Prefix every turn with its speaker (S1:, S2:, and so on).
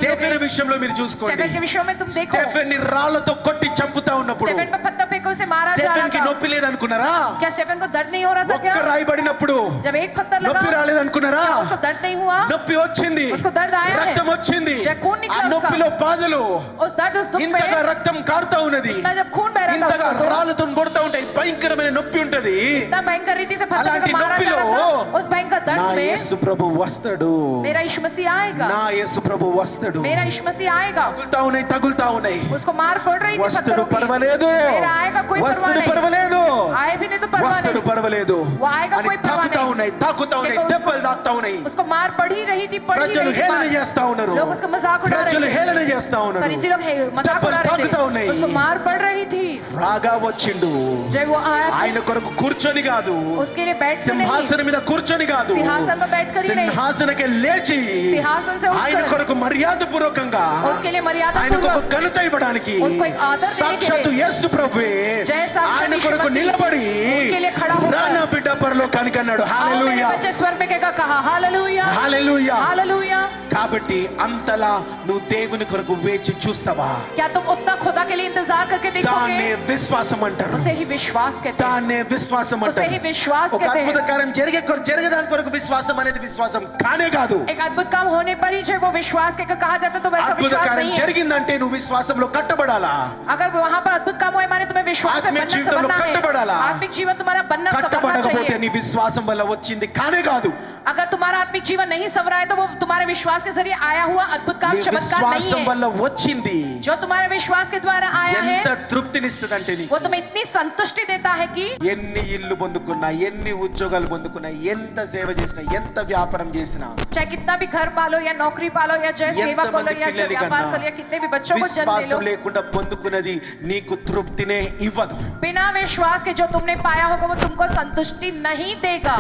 S1: Stephen విషయంలో మీరు చూసుకోండి.
S2: स्टेफन के विषय में तुम देखो,
S1: స్టెఫెన్ ని రాళ్లతో కొట్టి చంపుతా ఉన్నప్పుడు
S2: स्टेफन पे पत्थर फेंकों से मारा जा रहा
S1: స్టెఫెన్ కి
S2: था।
S1: నొప్పి లేదనుకున్నారా?
S2: क्या स्टेफन को दर्द नहीं हो रहा था
S1: ఒక్క
S2: क्या?
S1: రాయి పడినప్పుడు
S2: जब एक पत्थर लगा
S1: నొప్పి రాలేదనుకున్నారా?
S2: क्या उसको दर्द नहीं हुआ?
S1: నొప్పి వచ్చింది,
S2: उसको दर्द आया है,
S1: రక్తం వచ్చింది,
S2: जब खून
S1: ఆ
S2: निकला
S1: నొప్పిలో బాధలు,
S2: उस दर्द उस दुख में
S1: ఇంతగా రక్తం కారుతా ఉన్నది,
S2: इतना जब खून बह रहा
S1: ఇంతగా
S2: था उसको,
S1: రాళ్ళతో కొడతా ఉంటాయి, భయంకరమైన నొప్పి ఉంటది.
S2: इतना भयंकर रीति से पत्थर
S1: అలాంటి
S2: को मारा जा रहा
S1: నొప్పిలో
S2: था, उस भयंकर
S1: నా
S2: दर्द में
S1: యేసు ప్రభు వస్తాడు,
S2: मेरा यीशु मसीह आएगा,
S1: నా యేసు ప్రభు వస్తాడు.
S2: मेरा यीशु मसीह आएगा।
S1: తగులుతా ఉన్నాయి,
S2: उसको मार पड़ रही थी
S1: వస్తాడు
S2: पत्थरों की,
S1: పర్వాలేదు,
S2: मेरा आएगा कोई परवाह
S1: వస్తాడు
S2: नहीं,
S1: పర్వాలేదు,
S2: आए भी नहीं तो परवाह
S1: వస్తాడు
S2: नहीं,
S1: పర్వాలేదు
S2: वो आएगा
S1: అని
S2: कोई परवाह
S1: తాకుతా
S2: नहीं।
S1: ఉన్నాయి,
S2: देखो,
S1: దెబ్బలు తాకుతా ఉన్నాయి.
S2: उसको मार पड़ ही रही थी, पड़ ही
S1: ప్రజలు
S2: रही थी
S1: హేళన
S2: मार।
S1: చేస్తా ఉన్నారు,
S2: लोग उसका मजाक उड़ा
S1: ప్రజలు
S2: रहे
S1: హేళన
S2: थे,
S1: చేస్తా ఉన్నారు,
S2: फरीसी लोग मजाक
S1: దెబ్బలు
S2: उड़ा रहे
S1: తాకుతా
S2: थे,
S1: ఉన్నాయి.
S2: उसको मार पड़ रही थी।
S1: రాగా వచ్చిండు,
S2: जब वो आया
S1: ఆయన కొరకు కూర్చొని కాదు,
S2: उसके लिए बैठ के नहीं,
S1: సింహాసనం మీద కూర్చొని కాదు,
S2: सिंहासन पर बैठ कर ही नहीं,
S1: సింహాసనకే లేచి
S2: सिंहासन से
S1: ఆయన
S2: उठकर
S1: కొరకు మర్యాద పూర్వకంగా
S2: उसके लिए मर्यादा
S1: ఆయనకు ఒక
S2: पूर्वक
S1: ఘనత ఇవ్వడానికి
S2: उसको एक आदर देने के
S1: సాక్షాత్తు
S2: लिए,
S1: యేసు ప్రభువే
S2: जय साक्षात
S1: ఆయన
S2: यीशु
S1: కొరకు
S2: मसीह
S1: నిలబడి
S2: उनके लिए खड़ा होकर,
S1: నా నా బిడ్డ పరలోకానికి అన్నాడు.
S2: आओ मेरे
S1: హల్లెలూయా,
S2: बच्चे स्वर में कहकर कहा हालेलुया,
S1: హల్లెలూయా.
S2: हालेलुया।
S1: కాబట్టి అంతలా నువ్వు దేవుని కొరకు వేచి చూస్తావా?
S2: क्या तुम उतना खुदा के लिए इंतजार करके
S1: దాన్నే
S2: देखोगे?
S1: విశ్వాసం అంటారు,
S2: उसे ही विश्वास कहते हैं,
S1: దాన్నే విశ్వాసం
S2: उसे
S1: అంటారు.
S2: ही विश्वास
S1: ఒక
S2: कहते
S1: అద్భుత
S2: हैं।
S1: కార్యం జరిగేదాని కొరకు విశ్వాసం అనేది విశ్వాసం కానే కాదు.
S2: एक अद्भुत काम होने पर ही जब वो विश्वास कहकर कहा जाता है तो वैसा
S1: అద్భుత
S2: विश्वास
S1: కార్యం
S2: नहीं है।
S1: జరిగిందంటే నువ్వు విశ్వాసంలో కట్టబడాలా,
S2: अगर वहाँ पर अद्भुत काम हुए माने तुम्हें विश्वास में
S1: आत्मिक
S2: बनना से
S1: जीवन
S2: बनना
S1: में कट्टबडाला।
S2: है, आत्मिक जीवन तुम्हारा बनना संवरना
S1: కట్టబడకపోతే
S2: चाहिए।
S1: నీ విశ్వాసం వల్ల వచ్చింది కానే కాదు.
S2: अगर तुम्हारा आत्मिक जीवन नहीं संवरा है तो वो तुम्हारे विश्वास के जरिए आया हुआ अद्भुत काम
S1: నీ
S2: चमत्कार नहीं
S1: విశ్వాసం
S2: है।
S1: వల్ల వచ్చింది
S2: जो तुम्हारे विश्वास के द्वारा आया है
S1: ఎంత తృప్తినిస్తుందంటే నీకు.
S2: वो तुम्हें इतनी संतुष्टि देता है कि
S1: ఎన్ని ఇల్లు పొందుకున్నా, ఎన్ని ఉద్యోగాలు పొందుకున్నా, ఎంత సేవ చేసినా, ఎంత వ్యాపారం చేసినా,
S2: चाहे कितना भी घर पालो या नौकरी पालो या जय सेवा को लो या जो व्यापार कर लो या कितने भी बच्चों को जन्म दे लो,
S1: విశ్వాసం లేకుండా పొందుకున్నది నీకు తృప్తినే ఇవ్వదు.
S2: बिना विश्वास के जो तुमने पाया होगा वो तुमको संतुष्टि नहीं देगा।